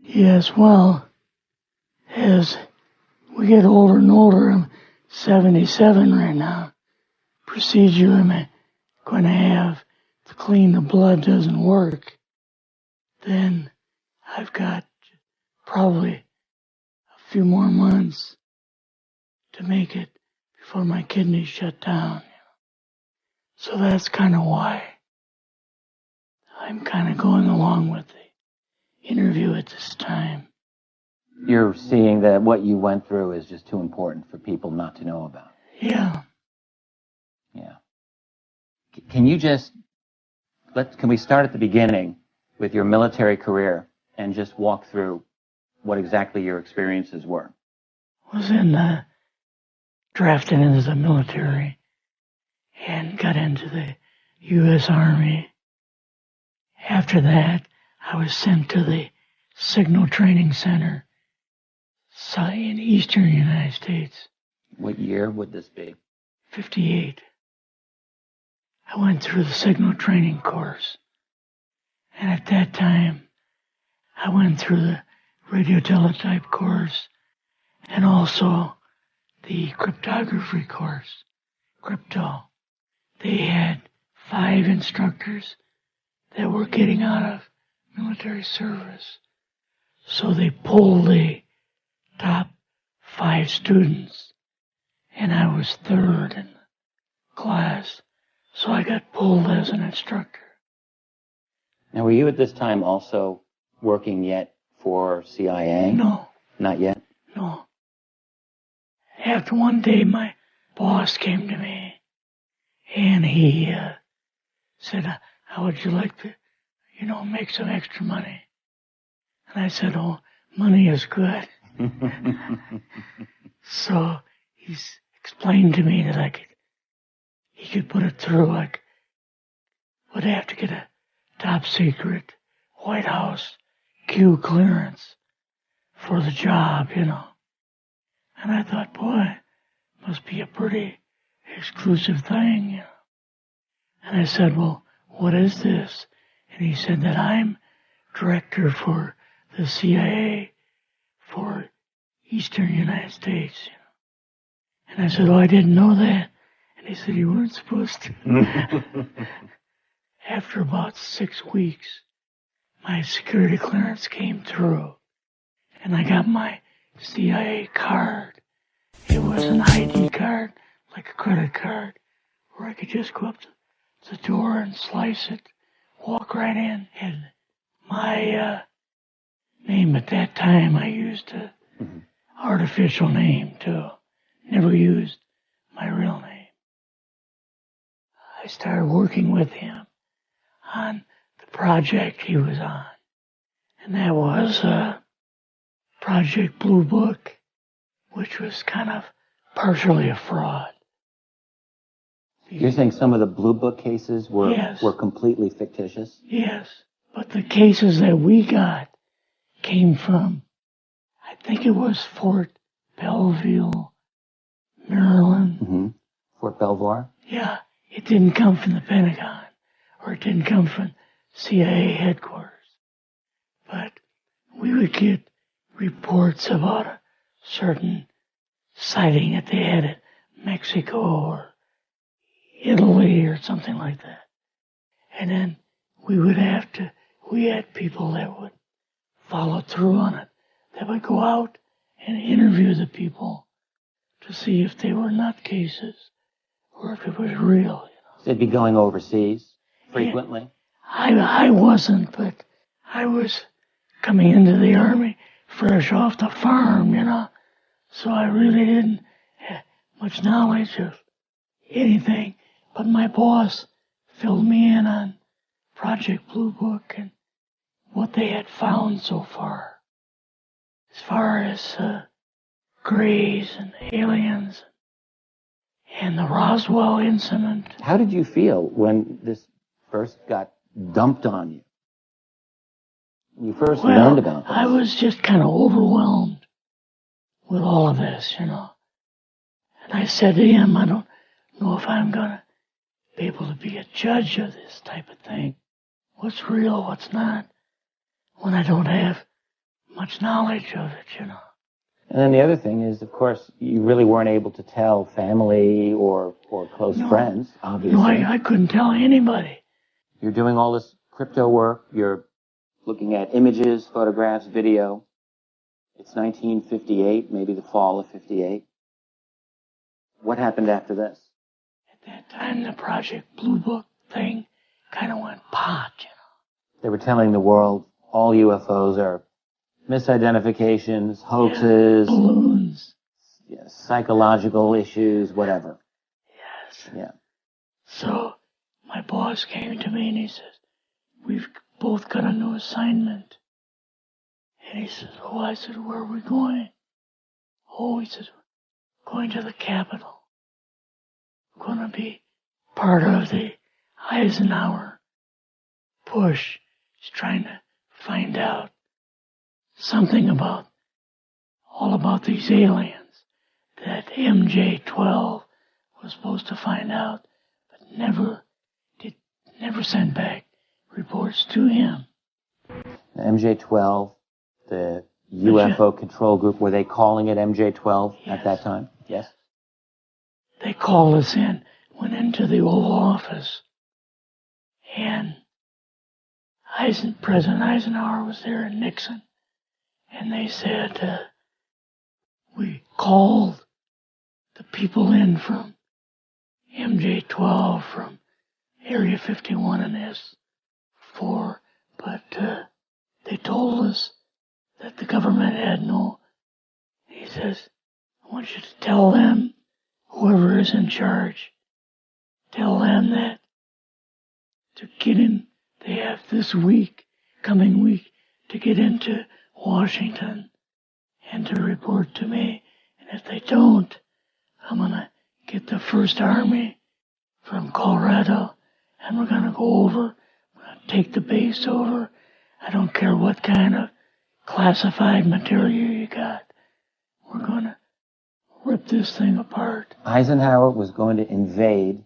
Yes, well, as we get older and older, I'm 77 right now. Procedure I'm going to have to clean the blood doesn't work. Then I've got probably a few more months to make it before my kidneys shut down. So that's kind of why I'm kind of going along with the interview at this time. You're seeing that what you went through is just too important for people not to know about. Yeah. Yeah. Can we start at the beginning with your military career and just walk through what exactly your experiences were? I was drafted into the military and got into the U.S. Army. After that, I was sent to the Signal Training Center in eastern United States. What year would this be? 58. I went through the Signal Training course. And at that time, I went through the radio teletype course and also the cryptography course, crypto. They had 5 instructors that were getting out of military service. So they pulled the top 5 students, and I was 3rd in the class. So I got pulled as an instructor. Now, were you at this time also working yet for CIA? No. Not yet? No. After one day, my boss came to me, and he said, how would you like to, make some extra money? And I said, oh, money is good. So he's explained to me that he could put it through, would have to get a top secret White House Q clearance for the job, And I thought, boy, must be a pretty exclusive thing, And I said, well, what is this? And he said that I'm director for the CIA for Eastern United States, And I said, oh, I didn't know that. And he said, you weren't supposed to. After about 6 weeks, my security clearance came through, and I got my CIA card. It was an ID card, like a credit card, where I could just go up to the door and slice it, walk right in. And my name at that time, I used an artificial name too. Never used my real name. I started working with him on the project he was on. And that was Project Blue Book, which was kind of partially a fraud. You're saying some of the Blue Book cases were Yes. were completely fictitious? Yes, but the cases that we got came from, I think it was Fort Belvoir, Maryland. Mm-hmm. Fort Belvoir? Yeah, it didn't come from the Pentagon, or it didn't come from CIA headquarters. But we would get reports about a certain sighting that they had at Mexico or Italy or something like that. And then we had people that would follow through on it, that would go out and interview the people to see if they were nutcases or if it was real. They'd be going overseas frequently? Yeah, I wasn't, but I was coming into the Army fresh off the farm, So I really didn't have much knowledge of anything. But my boss filled me in on Project Blue Book and what they had found so far. As far as Greys and aliens and the Roswell incident. How did you feel when this first got dumped on you? When you first learned about this? I was just kind of overwhelmed with all of this, And I said to him, I don't know if I'm going to be able to be a judge of this type of thing. What's real, what's not, when I don't have much knowledge of it, you know. And then the other thing is, of course, you really weren't able to tell family or close friends, obviously. No, I couldn't tell anybody. You're doing all this crypto work. You're looking at images, photographs, video. It's 1958, maybe the fall of 58. What happened after this? At that time, the Project Blue Book thing kind of went pot, you know. They were telling the world all UFOs are misidentifications, hoaxes, balloons, psychological issues, whatever. Yes. Yeah. So my boss came to me and he says, we've both got a new assignment. And he says, oh, I said, where are we going? Oh, he says, we're going to the Capitol. We're going to be part of the Eisenhower push. He's trying to find out something all about these aliens that MJ-12 was supposed to find out, but never sent back reports to him. MJ-12, the UFO control group, were they calling it MJ-12 at that time? Yes. They called us in, went into the Oval Office, and President Eisenhower was there and Nixon. And they said, we called the people in from MJ-12, from Area 51 and S4, but they told us that the government had no. He says, I want you to tell them, whoever is in charge, tell them that to get in, they have this coming week, to get into Washington and to report to me. And if they don't, I'm going to get the First Army from Colorado and we're going to go over, we're going to take the base over. I don't care what kind of classified material you got. We're going to rip this thing apart. Eisenhower was going to invade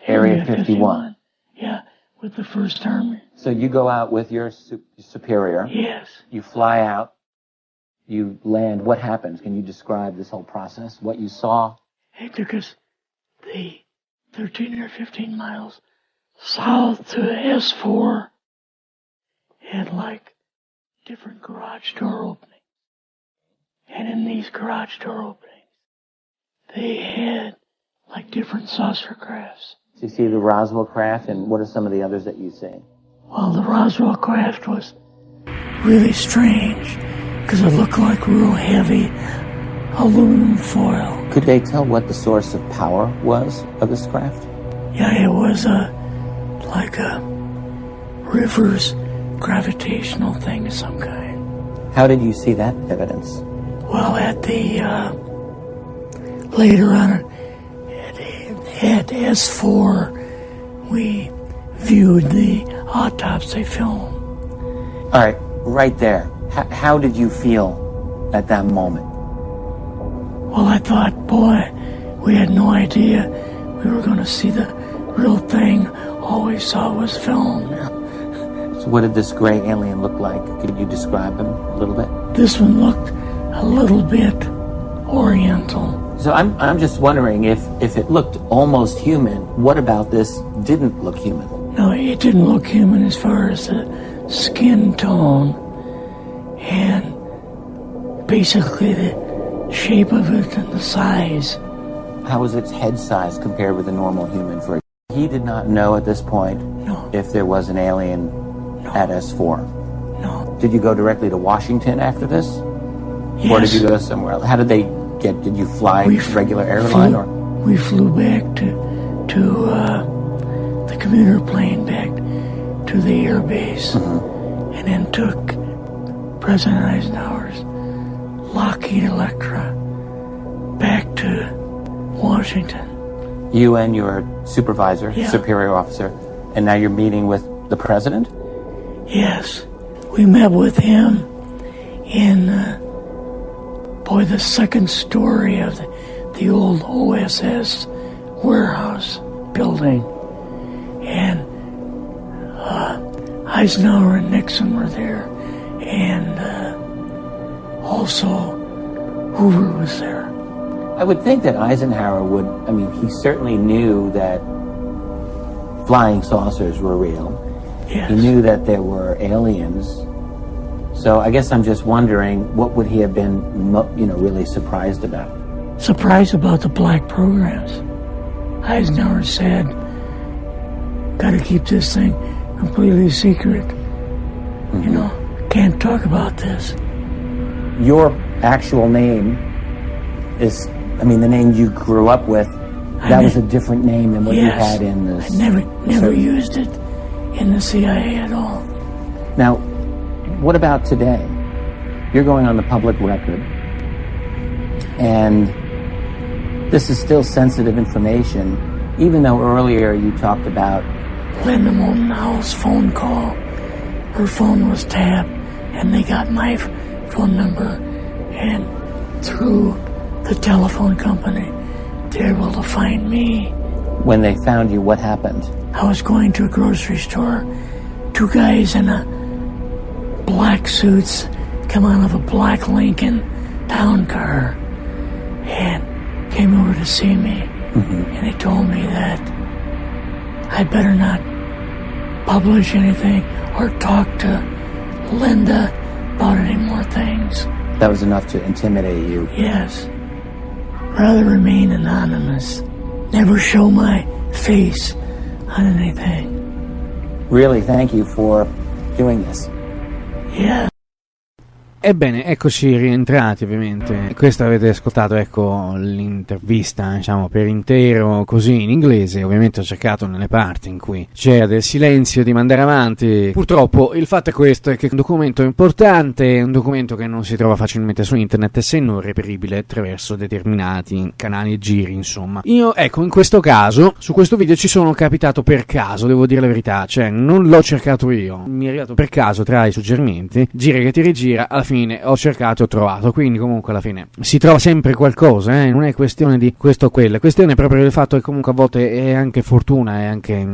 Area 51. Yeah, with the First Army. So you go out with your superior. Yes. You fly out. You land. What happens? Can you describe this whole process? What you saw? It took us the 13 or 15 miles south to S4 and like different garage door openings. And in these garage door openings, they had like different saucer crafts. So you see the Roswell craft, and what are some of the others that you see? Well, the Roswell craft was really strange because it looked like real heavy aluminum foil. Could they tell what the source of power was of this craft? Yeah, it was like a reverse gravitational thing of some kind. How did you see that evidence? Well, at the later on at S4, we viewed the autopsy film. All right, right there. How did you feel at that moment? Well, I thought, boy, we had no idea we were going to see the real thing. All we saw was film. So what did this gray alien look like? Could you describe him a little bit? This one looked a little bit oriental. So I'm just wondering if it looked almost human, what about this didn't look human? No, it didn't look human as far as the skin tone and basically the shape of it and the size. How was its head size compared with a normal human? He did not know at this point if there was an alien at S4. No. Did you go directly to Washington after this? Yes. Or did you go somewhere else? How did they did you fly regular airline? We flew back to the commuter plane back to the air base, and then took President Eisenhower's Lockheed Electra back to Washington. You and your supervisor, superior officer, and now you're meeting with the president? Yes. We met with him in, the second story of the old OSS warehouse building. And Eisenhower and Nixon were there, and also Hoover was there. I would think that Eisenhower would, I mean, he certainly knew that flying saucers were real. Yes. He knew that there were aliens. So I guess I'm just wondering, what would he have been, really surprised about? Surprised about the black programs. Eisenhower said, gotta keep this thing completely secret. Can't talk about this. Your actual name is, the name you grew up with, that was a different name than what you had in this. I never used it in the CIA at all. Now, what about today? You're going on the public record, and this is still sensitive information, even though earlier you talked about Linda Moultonhouse's phone call. Her phone was tapped, and they got my phone number, and through the telephone company, they were able to find me. When they found you, what happened? I was going to a grocery store. Two guys in a black suits come out of a black Lincoln town car and came over to see me. And they told me that I'd better not publish anything or talk to Linda about any more things. That was enough to intimidate you? Yes. Rather remain anonymous. Never show my face on anything. Really, thank you for doing this. Yeah. Ebbene, eccoci rientrati ovviamente. Questo avete ascoltato, l'intervista, per intero, così in inglese. Ovviamente ho cercato nelle parti in cui c'era del silenzio di mandare avanti. Purtroppo il fatto è questo, è che è un documento importante, è un documento che non si trova facilmente su internet, se non reperibile attraverso determinati canali e giri, insomma. Io, in questo caso, su questo video ci sono capitato per caso, devo dire la verità, non l'ho cercato io, mi è arrivato per caso tra i suggerimenti, gira che ti rigira, alla fine ho cercato e ho trovato, quindi comunque alla fine si trova sempre qualcosa, non è questione di questo o quello, è questione proprio del fatto che comunque a volte è anche fortuna, è anche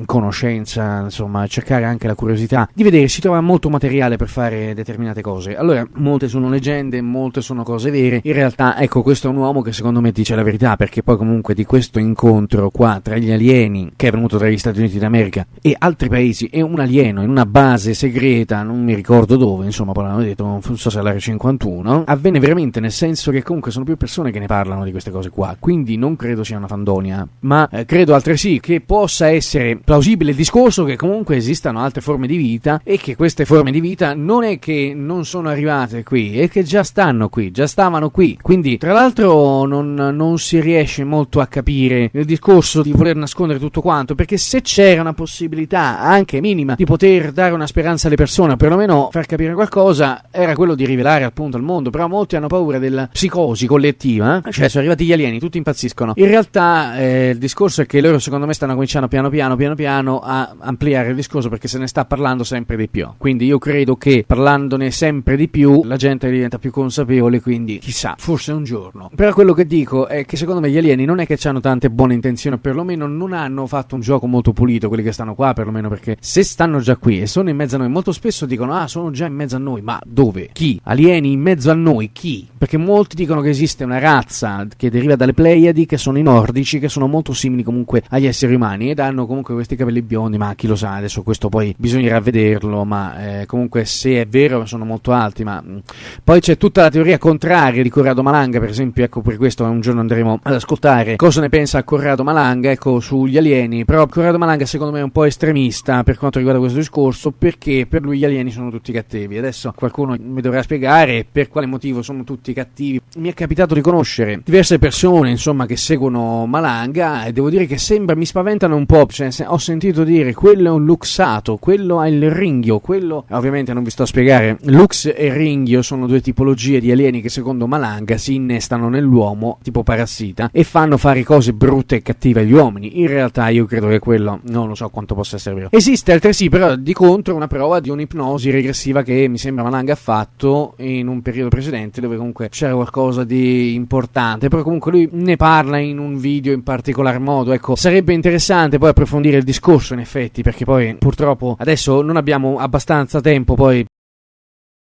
conoscenza, insomma, cercare anche la curiosità di vedere, si trova molto materiale per fare determinate cose. Allora, molte sono leggende, molte sono cose vere, in realtà questo è un uomo che secondo me dice la verità, perché poi comunque di questo incontro qua tra gli alieni, che è venuto dagli Stati Uniti d'America e altri paesi, e un alieno in una base segreta, non mi ricordo dove, insomma, poi l'hanno detto, non so se all'area 51, avvenne veramente, nel senso che comunque sono più persone che ne parlano di queste cose qua, quindi non credo sia una fandonia, ma credo altresì che possa essere plausibile il discorso che comunque esistano altre forme di vita e che queste forme di vita non è che non sono arrivate qui, è che già stanno qui, già stavano qui. Quindi tra l'altro non si riesce molto a capire il discorso di voler nascondere tutto quanto, perché se c'era una possibilità anche minima di poter dare una speranza alle persone, o perlomeno far capire qualcosa, era quello di rivelare appunto al mondo. Però molti hanno paura della psicosi collettiva, cioè sono arrivati gli alieni, tutti impazziscono. In realtà il discorso è che loro secondo me stanno cominciando piano piano a ampliare il discorso, perché se ne sta parlando sempre di più, quindi io credo che parlandone sempre di più la gente diventa più consapevole, quindi chissà, forse un giorno. Però quello che dico è che secondo me gli alieni non è che hanno tante buone intenzioni, perlomeno non hanno fatto un gioco molto pulito quelli che stanno qua, perlomeno, perché se stanno già qui e sono in mezzo a noi, molto spesso dicono sono già in mezzo a noi, ma dove? Chi? Alieni in mezzo a noi? Chi? Perché molti dicono che esiste una razza che deriva dalle Pleiadi, che sono i nordici, che sono molto simili comunque agli esseri umani ed hanno comunque questi capelli biondi, ma chi lo sa, adesso questo poi bisognerà vederlo, ma comunque se è vero sono molto alti. Ma poi c'è tutta la teoria contraria di Corrado Malanga, per esempio, per questo un giorno andremo ad ascoltare cosa ne pensa Corrado Malanga, sugli alieni. Però Corrado Malanga secondo me è un po' estremista per quanto riguarda questo discorso, perché per lui gli alieni sono tutti cattivi. Adesso qualcuno mi dovrà spiegare per quale motivo sono tutti cattivi. Mi è capitato di conoscere diverse persone, insomma, che seguono Malanga, e devo dire che mi spaventano un po', ho sentito dire quello è un luxato, quello ha il ringhio, quello ovviamente non vi sto a spiegare. Lux e ringhio sono due tipologie di alieni che secondo Malanga si innestano nell'uomo tipo parassita e fanno fare cose brutte e cattive agli uomini. In realtà io credo che quello non lo so quanto possa essere vero. Esiste altresì però di contro una prova di un'ipnosi regressiva che mi sembra Malanga ha fatto in un periodo precedente, dove comunque c'era qualcosa di importante, però comunque lui ne parla in un video in particolar modo. Sarebbe interessante poi approfondire il discorso, in effetti, perché poi purtroppo adesso non abbiamo abbastanza tempo poi